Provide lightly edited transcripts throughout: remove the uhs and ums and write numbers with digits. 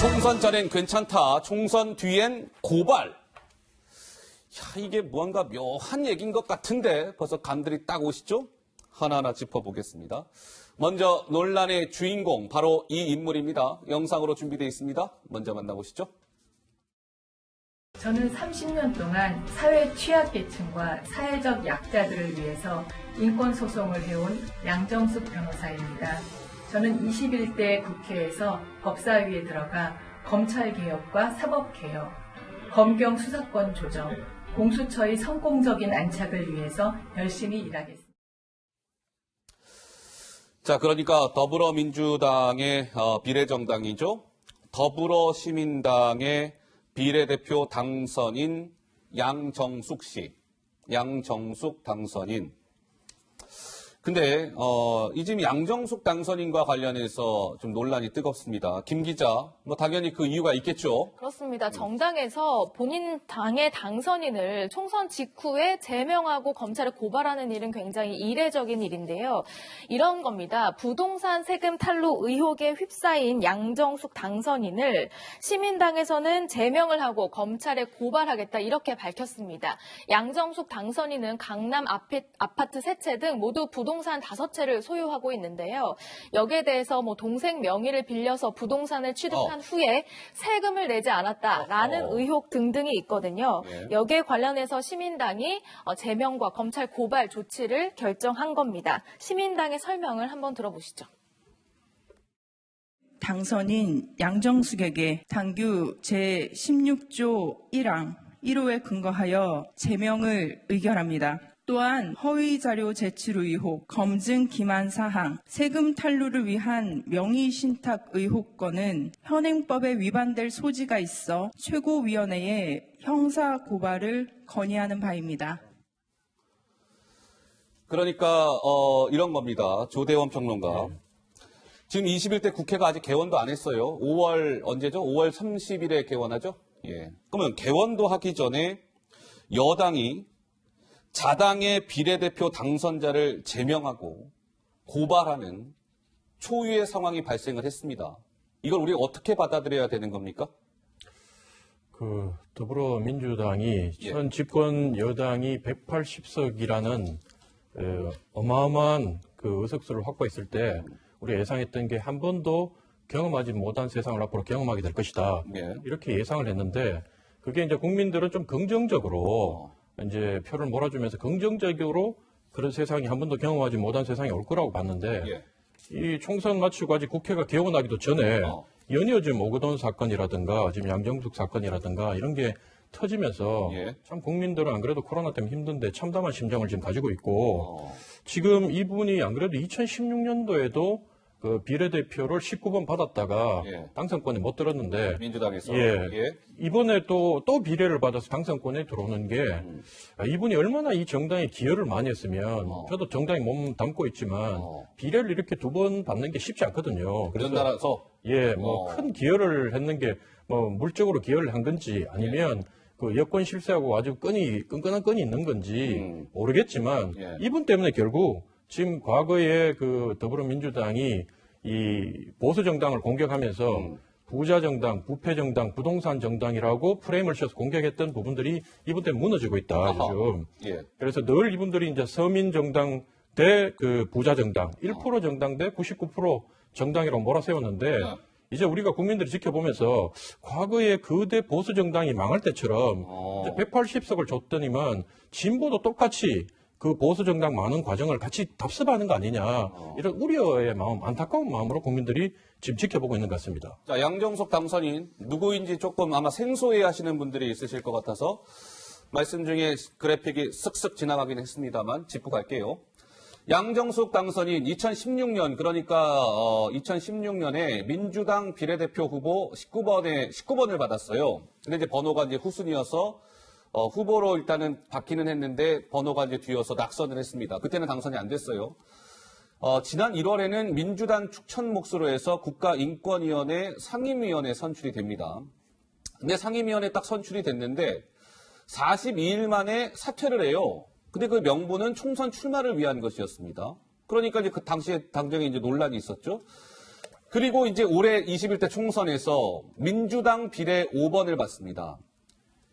총선 전엔 괜찮다. 총선 뒤엔 고발. 이게 뭔가 묘한 얘기인 것 같은데 벌써 감들이 딱 오시죠? 하나하나 짚어보겠습니다. 먼저 논란의 주인공 바로 이 인물입니다. 영상으로 준비되어 있습니다. 먼저 만나보시죠. 저는 30년 동안 사회 취약계층과 사회적 약자들을 위해서 인권소송을 해온 양정숙 변호사입니다. 저는 21대 국회에서 법사위에 들어가 검찰개혁과 사법개혁, 검경 수사권 조정, 공수처의 성공적인 안착을 위해서 열심히 일하겠습니다. 자, 그러니까 더불어민주당의 비례정당이죠. 더불어시민당의 비례대표 당선인 양정숙 씨, 양정숙 당선인. 근데 이 지금 양정숙 당선인과 관련해서 좀 논란이 뜨겁습니다. 김 기자, 뭐 당연히 그 이유가 있겠죠. 그렇습니다. 정당에서 본인 당의 당선인을 총선 직후에 제명하고 검찰에 고발하는 일은 굉장히 이례적인 일인데요. 이런 겁니다. 부동산 세금 탈루 의혹에 휩싸인 양정숙 당선인을 시민당에서는 제명을 하고 검찰에 고발하겠다 이렇게 밝혔습니다. 양정숙 당선인은 강남 아파트 3채 등 모두 부동산 5채를 소유하고 있는데요. 여기에 대해서 동생 명의를 빌려서 부동산을 취득한 후에 세금을 내지 않았다라는 의혹 등등이 있거든요. 여기에 관련해서 시민당이 제명과 검찰 고발 조치를 결정한 겁니다. 시민당의 설명을 한번 들어보시죠. 당선인 양정숙에게 당규 제16조 1항 1호에 근거하여 제명을 의결합니다. 또한 허위 자료 제출 의혹, 검증 기만 사항, 세금 탈루를 위한 명의 신탁 의혹 건은 현행법에 위반될 소지가 있어 최고위원회에 형사 고발을 건의하는 바입니다. 그러니까 이런 겁니다. 조대원 평론가. 지금 21대 국회가 아직 개원도 안 했어요. 5월 언제죠? 5월 30일에 개원하죠? 예. 그러면 개원도 하기 전에 여당이 자당의 비례대표 당선자를 제명하고 고발하는 초유의 상황이 발생을 했습니다. 이걸 우리가 어떻게 받아들여야 되는 겁니까? 더불어민주당이 현 집권 여당이 180석이라는 어마어마한 의석수를 확보했을 때 우리가 예상했던 게 한 번도 경험하지 못한 세상을 앞으로 경험하게 될 것이다. 이렇게 예상을 했는데 그게 이제 국민들은 좀 긍정적으로 이제 표를 몰아주면서 긍정적으로 그런 세상이 한 번도 경험하지 못한 세상이 올 거라고 봤는데 이 총선 마치고 아직 국회가 개원하기도 전에 연이어 지금 오거돈 사건이라든가 지금 양정숙 사건이라든가 이런 게 터지면서 참 국민들은 안 그래도 코로나 때문에 힘든데 참담한 심정을 지금 가지고 있고 지금 이분이 안 그래도 2016년도에도 그 비례대표를 19번 받았다가 당선권에 못 들었는데 민주당에서 이번에 또 비례를 받아서 당선권에 들어오는 게 이분이 얼마나 이 정당에 기여를 많이 했으면 저도 정당에 몸 담고 있지만 비례를 이렇게 2번 받는 게 쉽지 않거든요. 그래서 연달아서 큰 기여를 했는 게 물적으로 기여를 한 건지 아니면 그 여권 실세하고 아주 끈끈한 끈이 있는 건지 모르겠지만 이분 때문에 결국 지금 과거에 그 더불어민주당이 이 보수 정당을 공격하면서 부자 정당, 부패 정당, 부동산 정당이라고 프레임을 씌워서 공격했던 부분들이 이분 때문에 무너지고 있다. 요즘. 그래서 늘 이분들이 이제 서민 정당 대 그 부자 정당, 1% 정당 대 99% 정당이라고 몰아세웠는데 이제 우리가 국민들이 지켜보면서 과거에 거대 보수 정당이 망할 때처럼 180석을 줬더니만 진보도 똑같이 그 보수 정당 많은 과정을 같이 답습하는 거 아니냐 이런 우려의 마음, 안타까운 마음으로 국민들이 지금 지켜보고 있는 것 같습니다. 자, 양정숙 당선인 누구인지 조금 아마 생소해하시는 분들이 있으실 것 같아서 말씀 중에 그래픽이 쓱쓱 지나가긴 했습니다만 짚고 갈게요. 양정숙 당선인 2016년 그러니까 2016년에 민주당 비례대표 후보 19번을 받았어요. 근데 이제 번호가 이제 후순위여서 후보로 일단은 받기는 했는데 번호가 이제 뒤어서 낙선을 했습니다. 그때는 당선이 안 됐어요. 지난 1월에는 민주당 추천 몫으로 해서 국가인권위원회 상임위원회 선출이 됩니다. 근데 상임위원회 딱 선출이 됐는데 42일 만에 사퇴를 해요. 근데 그 명분은 총선 출마를 위한 것이었습니다. 그러니까 이제 그 당시에 당정에 이제 논란이 있었죠. 그리고 이제 올해 21대 총선에서 민주당 비례 5번을 받습니다.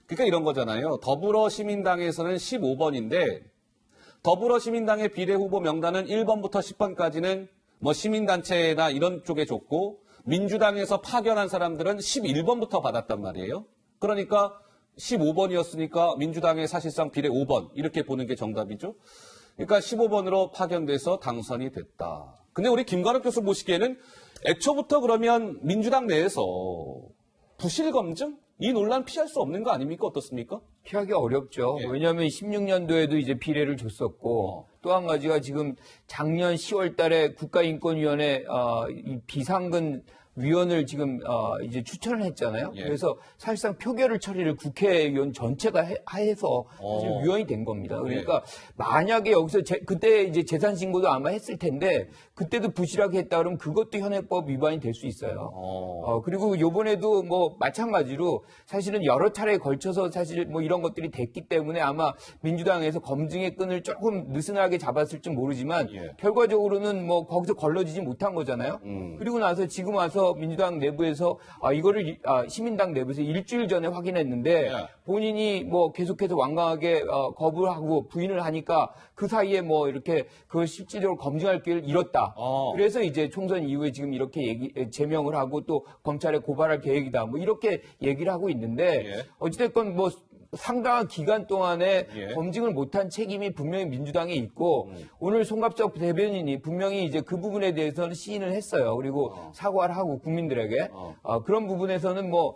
그러니까 이런 거잖아요. 더불어시민당에서는 15번인데 더불어시민당의 비례 후보 명단은 1번부터 10번까지는 뭐 시민단체나 이런 쪽에 줬고 민주당에서 파견한 사람들은 11번부터 받았단 말이에요. 그러니까 15번이었으니까 민주당의 사실상 비례 5번 이렇게 보는 게 정답이죠. 그러니까 15번으로 파견돼서 당선이 됐다. 근데 우리 김관욱 교수 보시기에는 애초부터 그러면 민주당 내에서 부실 검증? 이 논란 피할 수 없는 거 아닙니까? 어떻습니까? 피하기 어렵죠. 예. 왜냐하면 16년도에도 이제 비례를 줬었고 또 한 가지가 지금 작년 10월 달에 국가인권위원회 이 비상근 위원을 지금 이제 추천을 했잖아요. 예. 그래서 사실상 표결을 처리를 국회의원 전체가 해서 지금 위원이 된 겁니다. 그러니까 만약에 여기서 그때 이제 재산 신고도 아마 했을 텐데 그때도 부실하게 했다 그러면 그것도 현행법 위반이 될 수 있어요. 그리고 요번에도 뭐 마찬가지로 사실은 여러 차례에 걸쳐서 사실 뭐 이런 것들이 됐기 때문에 아마 민주당에서 검증의 끈을 조금 느슨하게 잡았을지 모르지만 예. 결과적으로는 뭐 거기서 걸러지지 못한 거잖아요. 그리고 나서 지금 와서 민주당 내부에서 이거를 시민당 내부에서 일주일 전에 확인했는데 예. 본인이 뭐 계속해서 완강하게 거부를 하고 부인을 하니까 그 사이에 뭐 이렇게 그걸 실질적으로 검증할 기회를 잃었다. 그래서 이제 총선 이후에 지금 이렇게 제명을 하고 또 검찰에 고발할 계획이다. 뭐 이렇게 얘기를 하고 있는데 예. 어찌됐건 뭐 상당한 기간 동안에 예. 검증을 못한 책임이 분명히 민주당에 있고 오늘 송갑석 대변인이 분명히 이제 그 부분에 대해서는 시인을 했어요. 그리고 사과를 하고 국민들에게 그런 부분에서는 뭐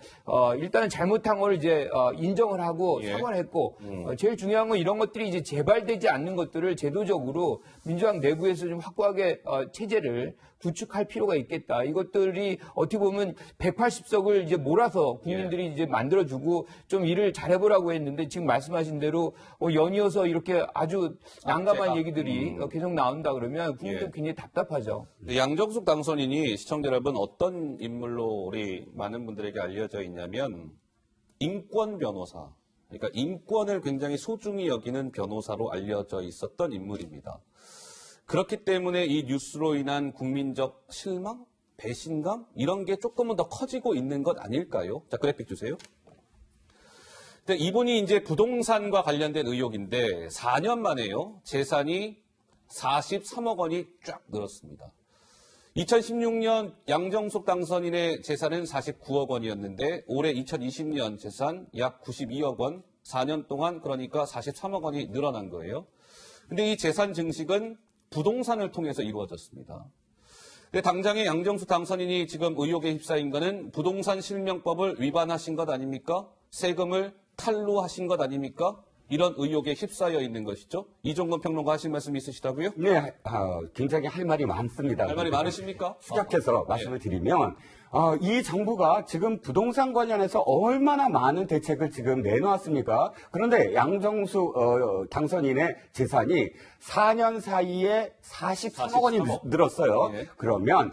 일단은 잘못한 걸 이제 인정을 하고 예. 사과를 했고 제일 중요한 건 이런 것들이 이제 재발되지 않는 것들을 제도적으로 민주당 내부에서 좀 확고하게 체제를 구축할 필요가 있겠다. 이것들이 어떻게 보면 180석을 이제 몰아서 국민들이 이제 만들어주고 좀 일을 잘해보라고 했는데 지금 말씀하신 대로 연이어서 이렇게 아주 난감한 얘기들이 계속 나온다 그러면 국민들 예. 굉장히 답답하죠. 양정숙 당선인이 시청자 여러분 어떤 인물로 우리 많은 분들에게 알려져 있냐면 인권 변호사. 그러니까 인권을 굉장히 소중히 여기는 변호사로 알려져 있었던 인물입니다. 그렇기 때문에 이 뉴스로 인한 국민적 실망, 배신감 이런 게 조금은 더 커지고 있는 것 아닐까요? 자, 그래픽 주세요. 근데 이분이 이제 부동산과 관련된 의혹인데 4년 만에요. 재산이 43억 원이 쫙 늘었습니다. 2016년 양정숙 당선인의 재산은 49억 원이었는데 올해 2020년 재산 약 92억 원, 4년 동안 그러니까 43억 원이 늘어난 거예요. 근데 이 재산 증식은 부동산을 통해서 이루어졌습니다. 근데 당장의 양정숙 당선인이 지금 의혹에 휩싸인 거는 부동산 실명법을 위반하신 것 아닙니까? 세금을 탈루하신 것 아닙니까? 이런 의혹에 휩싸여 있는 것이죠. 이종건 평론가 하신 말씀 있으시다고요? 네, 굉장히 할 말이 많습니다. 할 말이 많으십니까? 시작해서 말씀을 드리면 이 정부가 지금 부동산 관련해서 얼마나 많은 대책을 지금 내놓았습니까? 그런데 양정수 당선인의 재산이 4년 사이에 43억 원이 늘었어요. 예. 그러면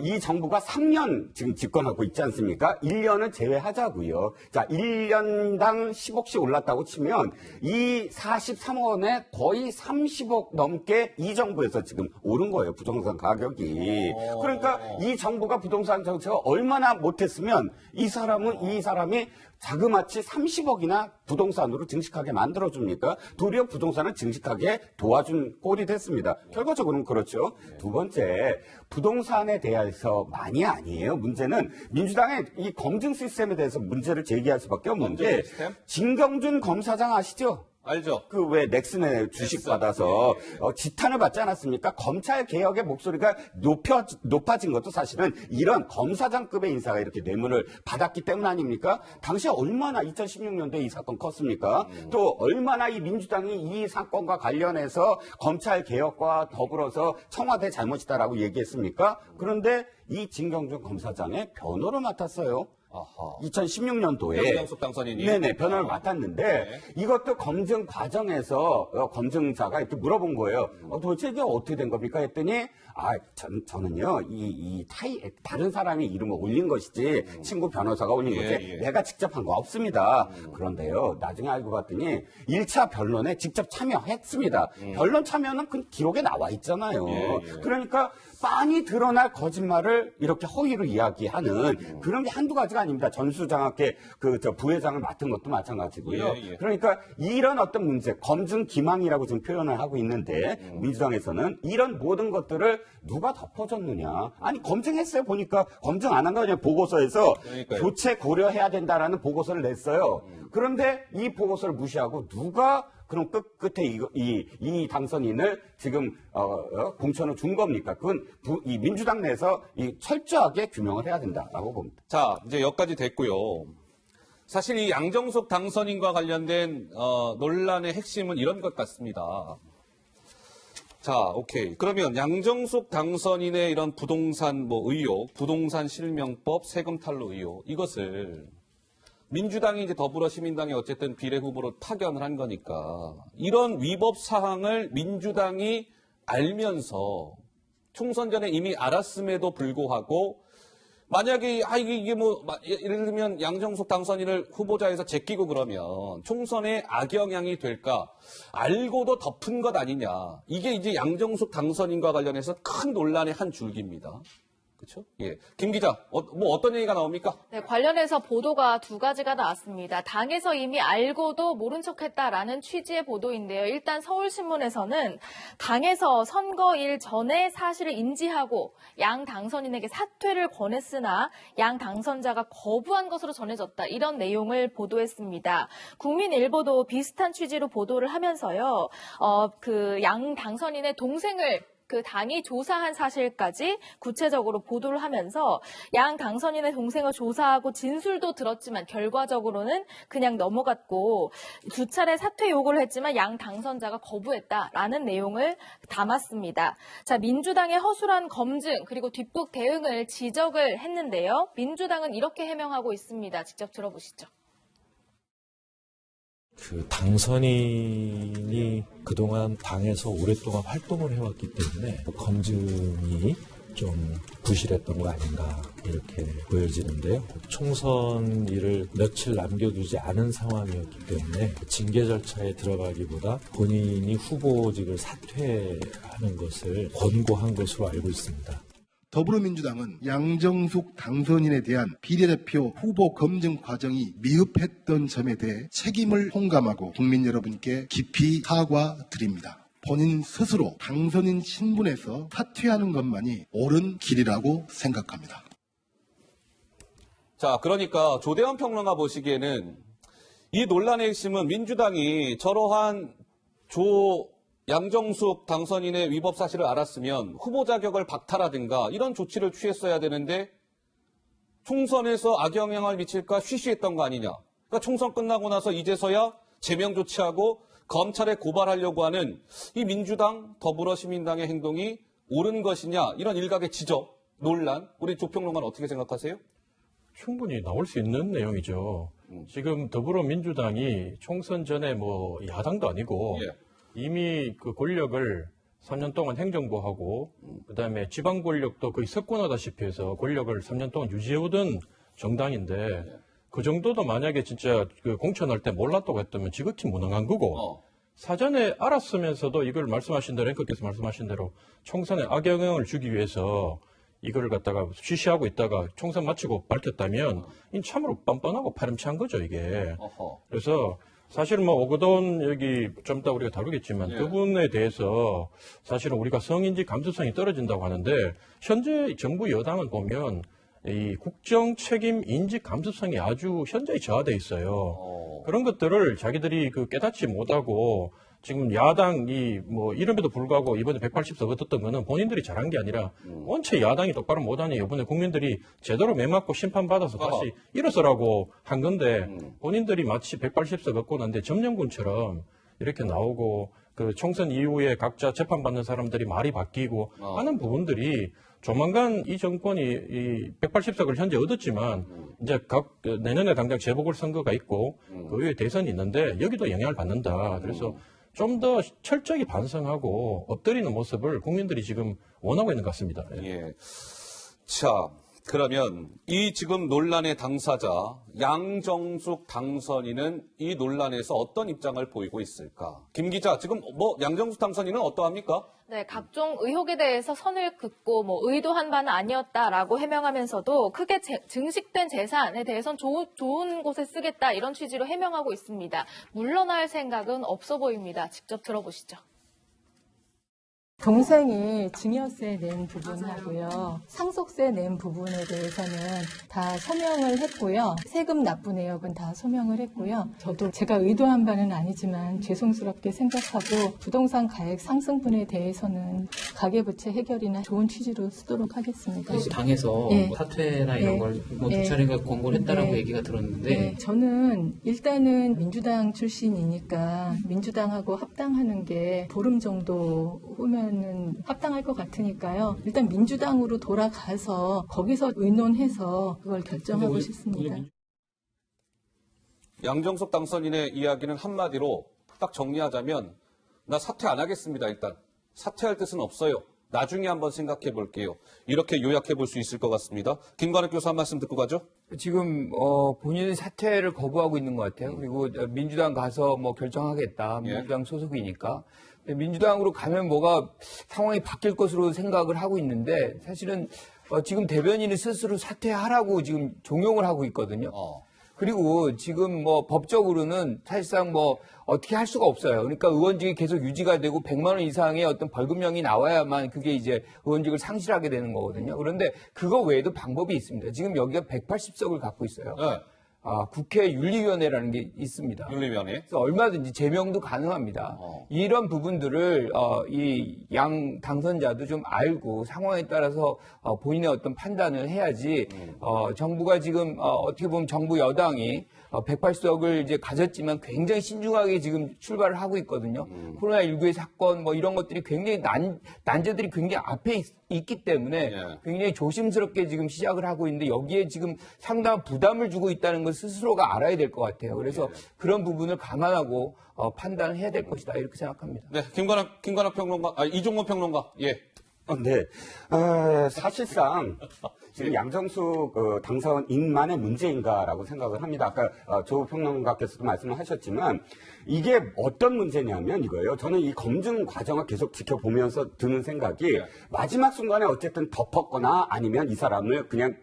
이 정부가 3년 지금 집권하고 있지 않습니까? 1년은 제외하자고요. 자, 1년당 10억씩 올랐다고 치면 이 43억 원에 거의 30억 넘게 이 정부에서 지금 오른 거예요. 부동산 가격이. 그러니까 이 정부가 부동산 정책을 얼마나 못했으면 이 사람이 자그마치 30억이나 부동산으로 증식하게 만들어줍니까? 도리어 부동산을 증식하게 도와준 꼴이 됐습니다. 결과적으로는 그렇죠. 두 번째, 부동산에 대해서 많이 아니에요. 문제는 민주당의 이 검증 시스템에 대해서 문제를 제기할 수밖에 없는 게 진경준 검사장 아시죠? 알죠. 그 왜 넥슨에 주식 넥슨. 받아서 지탄을 받지 않았습니까? 검찰 개혁의 목소리가 높아진 것도 사실은 이런 검사장급의 인사가 이렇게 뇌물을 받았기 때문 아닙니까? 당시에 얼마나 2016년도에 이 사건 컸습니까? 또 얼마나 이 민주당이 이 사건과 관련해서 검찰 개혁과 더불어서 청와대 잘못이다라고 얘기했습니까? 그런데 이 진경준 검사장의 변호를 맡았어요. 2016년도에 양정숙 당선인이 네네 변호를 맡았는데 네. 이것도 검증 과정에서 검증자가 이렇게 물어본 거예요. 도대체 이게 어떻게 된 겁니까? 했더니 저는요, 다른 사람이 이름을 올린 것이지, 친구 변호사가 올린 거지, 내가 직접 한 거 없습니다. 그런데요, 나중에 알고 봤더니, 1차 변론에 직접 참여했습니다. 변론 참여는 그 기록에 나와 있잖아요. 그러니까, 빤히 드러날 거짓말을 이렇게 허위로 이야기하는 그런 게 한두 가지가 아닙니다. 전수장학회 부회장을 맡은 것도 마찬가지고요. 그러니까 이런 어떤 문제, 검증 기망이라고 지금 표현을 하고 있는데 민주당에서는 이런 모든 것들을 누가 덮어줬느냐. 아니 검증했어요. 보니까 검증 안 한 거 그냥 보고서에서 교체 고려해야 된다라는 보고서를 냈어요. 그런데 이 보고서를 무시하고 누가 그럼 끝에 이 당선인을 지금 공천을 준 겁니까? 그건 이 민주당 내에서 철저하게 규명을 해야 된다라고 봅니다. 자, 이제 여기까지 됐고요. 사실 이 양정숙 당선인과 관련된 논란의 핵심은 이런 것 같습니다. 자, 오케이. 그러면 양정숙 당선인의 이런 부동산 의혹, 부동산 실명법, 세금 탈루 의혹, 이것을 민주당이 이제 더불어시민당이 어쨌든 비례 후보로 타결을 한 거니까 이런 위법 사항을 민주당이 알면서 총선 전에 이미 알았음에도 불구하고 만약에 이게 예를 들면 양정숙 당선인을 후보자에서 제끼고 그러면 총선에 악영향이 될까 알고도 덮은 것 아니냐. 이게 이제 양정숙 당선인과 관련해서 큰 논란의 한 줄기입니다. 그렇죠? 예. 김 기자, 어떤 얘기가 나옵니까? 네, 관련해서 보도가 두 가지가 나왔습니다. 당에서 이미 알고도 모른 척했다라는 취지의 보도인데요. 일단 서울신문에서는 당에서 선거일 전에 사실을 인지하고 양 당선인에게 사퇴를 권했으나 양 당선자가 거부한 것으로 전해졌다. 이런 내용을 보도했습니다. 국민일보도 비슷한 취지로 보도를 하면서요. 그 양 당선인의 동생을 그 당이 조사한 사실까지 구체적으로 보도를 하면서 양 당선인의 동생을 조사하고 진술도 들었지만 결과적으로는 그냥 넘어갔고 두 차례 사퇴 요구를 했지만 양 당선자가 거부했다라는 내용을 담았습니다. 자, 민주당의 허술한 검증 그리고 뒷북 대응을 지적을 했는데요. 민주당은 이렇게 해명하고 있습니다. 직접 들어보시죠. 그 당선인이 그동안 당에서 오랫동안 활동을 해왔기 때문에 검증이 좀 부실했던 거 아닌가 이렇게 보여지는데요. 총선일을 며칠 남겨두지 않은 상황이었기 때문에 징계 절차에 들어가기보다 본인이 후보직을 사퇴하는 것을 권고한 것으로 알고 있습니다. 더불어민주당은 양정숙 당선인에 대한 비례대표 후보 검증 과정이 미흡했던 점에 대해 책임을 통감하고 국민 여러분께 깊이 사과드립니다. 본인 스스로 당선인 신분에서 사퇴하는 것만이 옳은 길이라고 생각합니다. 자, 그러니까 조대원 평론가 보시기에는 이 논란의 핵심은 민주당이 저러한 양정숙 당선인의 위법 사실을 알았으면 후보 자격을 박탈하든가 이런 조치를 취했어야 되는데 총선에서 악영향을 미칠까 쉬쉬했던 거 아니냐. 그러니까 총선 끝나고 나서 이제서야 제명 조치하고 검찰에 고발하려고 하는 이 민주당, 더불어시민당의 행동이 옳은 것이냐. 이런 일각의 지적, 논란. 우리 조평론가는 어떻게 생각하세요? 충분히 나올 수 있는 내용이죠. 지금 더불어민주당이 총선 전에 야당도 아니고 이미 그 권력을 3년 동안 행정부하고 그다음에 지방 권력도 거의 석권하다시피 해서 권력을 3년 동안 유지해오던 정당인데 그 정도도 만약에 진짜 그 공천할 때 몰랐다고 했다면 지극히 무능한 거고 사전에 알았으면서도 이걸 말씀하신 대로 앵커께서 말씀하신 대로 총선에 악영향을 주기 위해서 이거를 갖다가 쉬쉬하고 있다가 총선 마치고 밝혔다면 참으로 뻔뻔하고 파렴치한 거죠 이게. 그래서 사실 오거돈 여기 좀 이따 우리가 다루겠지만 그분에 대해서 사실은 우리가 성인지 감수성이 떨어진다고 하는데 현재 정부 여당을 보면 이 국정 책임 인지 감수성이 아주 현저히 저하돼 있어요. 그런 것들을 자기들이 깨닫지 못하고 지금 야당이 이름에도 불구하고 이번에 180석 얻었던 거는 본인들이 잘한 게 아니라 원체 야당이 똑바로 못하니 이번에 국민들이 제대로 매맞고 심판받아서 다시 일어서라고 한 건데 본인들이 마치 180석 얻고 난데 점령군처럼 이렇게 나오고 그 총선 이후에 각자 재판받는 사람들이 말이 바뀌고 하는 부분들이 조만간 이 정권이 이 180석을 현재 얻었지만 이제 내년에 당장 재보궐선거가 있고 그 후에 대선이 있는데 여기도 영향을 받는다. 그래서 좀 더 철저히 반성하고 엎드리는 모습을 국민들이 지금 원하고 있는 것 같습니다. 예. 자, 그러면 이 지금 논란의 당사자 양정숙 당선인은 이 논란에서 어떤 입장을 보이고 있을까? 김 기자, 지금 뭐 양정숙 당선인은 어떠합니까? 네, 각종 의혹에 대해서 선을 긋고 의도한 바는 아니었다라고 해명하면서도 크게 증식된 재산에 대해서는 좋은 곳에 쓰겠다 이런 취지로 해명하고 있습니다. 물러날 생각은 없어 보입니다. 직접 들어보시죠. 동생이 증여세 낸 부분하고요, 상속세 낸 부분에 대해서는 다 소명을 했고요. 세금 납부 내역은 다 소명을 했고요. 저도 제가 의도한 바는 아니지만 죄송스럽게 생각하고 부동산 가액 상승분에 대해서는 가계부채 해결이나 좋은 취지로 쓰도록 하겠습니다. 당에서 예. 뭐 사퇴나 이런 예. 걸 두 예. 차례가 권고를 했다라고 예. 얘기가 들었는데 네, 저는 일단은 민주당 출신이니까 민주당하고 합당하는 게 보름 정도 후면은 합당할 것 같으니까요. 일단 민주당으로 돌아가서 거기서 의논해서 그걸 결정하고 싶습니다. 양정숙 당선인의 이야기는 한마디로 딱 정리하자면 나 사퇴 안 하겠습니다. 일단 사퇴할 뜻은 없어요. 나중에 한번 생각해 볼게요. 이렇게 요약해 볼 수 있을 것 같습니다. 김관욱 교수 한 말씀 듣고 가죠. 지금 본인은 사퇴를 거부하고 있는 것 같아요. 그리고 민주당 가서 뭐 결정하겠다. 민주당 소속이니까. 민주당으로 가면 뭐가 상황이 바뀔 것으로 생각을 하고 있는데 사실은 지금 대변인이 스스로 사퇴하라고 지금 종용을 하고 있거든요. 그리고 지금 뭐 법적으로는 사실상 뭐 어떻게 할 수가 없어요. 그러니까 의원직이 계속 유지가 되고 100만 원 이상의 어떤 벌금형이 나와야만 그게 이제 의원직을 상실하게 되는 거거든요. 그런데 그거 외에도 방법이 있습니다. 지금 여기가 180석을 갖고 있어요. 네. 국회 윤리위원회라는 게 있습니다. 윤리위원회. 그래서 얼마든지 제명도 가능합니다. 이런 부분들을 이 양 당선자도 좀 알고 상황에 따라서 본인의 어떤 판단을 해야지 정부가 지금 어떻게 보면 정부 여당이 180석을 이제 가졌지만 굉장히 신중하게 지금 출발을 하고 있거든요. 코로나19의 사건 뭐 이런 것들이 굉장히 난제들이 굉장히 앞에 있기 때문에 굉장히 조심스럽게 지금 시작을 하고 있는데 여기에 지금 상당한 부담을 주고 있다는 걸 스스로가 알아야 될 것 같아요. 그래서 그런 부분을 감안하고 판단을 해야 될 것이다 이렇게 생각합니다. 네, 김관욱 평론가, 이종건 평론가, 예. 네, 사실상 지금 양정숙 당선인만의 문제인가라고 생각을 합니다. 아까 조 평론가께서도 말씀을 하셨지만 이게 어떤 문제냐면 이거예요. 저는 이 검증 과정을 계속 지켜보면서 드는 생각이 마지막 순간에 어쨌든 덮었거나 아니면 이 사람을 그냥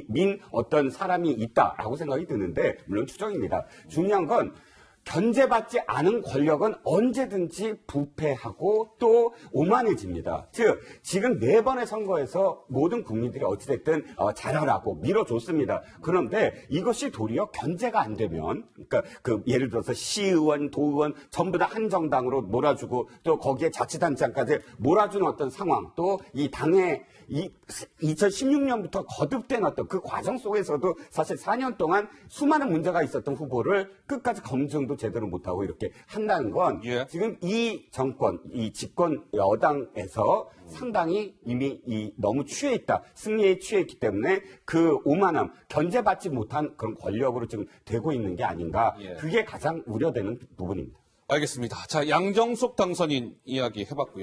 민 어떤 사람이 있다라고 생각이 드는데 물론 추정입니다. 중요한 건 견제받지 않은 권력은 언제든지 부패하고 또 오만해집니다. 즉 지금 4번의 선거에서 모든 국민들이 어찌됐든 잘하라고 밀어줬습니다. 그런데 이것이 도리어 견제가 안 되면 그러니까 예를 들어서 시의원, 도의원 전부 다 한 정당으로 몰아주고 또 거기에 자치단체까지 몰아주는 어떤 상황 또 이 당의 2016년부터 거듭된 어떤 그 과정 속에서도 사실 4년 동안 수많은 문제가 있었던 후보를 끝까지 검증도 제대로 못하고 이렇게 한다는 건 지금 이 정권, 이 집권 여당에서 상당히 이미 너무 취해 있다. 승리에 취해 있기 때문에 그 오만함, 견제받지 못한 그런 권력으로 지금 되고 있는 게 아닌가. 그게 가장 우려되는 부분입니다. 알겠습니다. 자, 양정숙 당선인 이야기 해봤고요.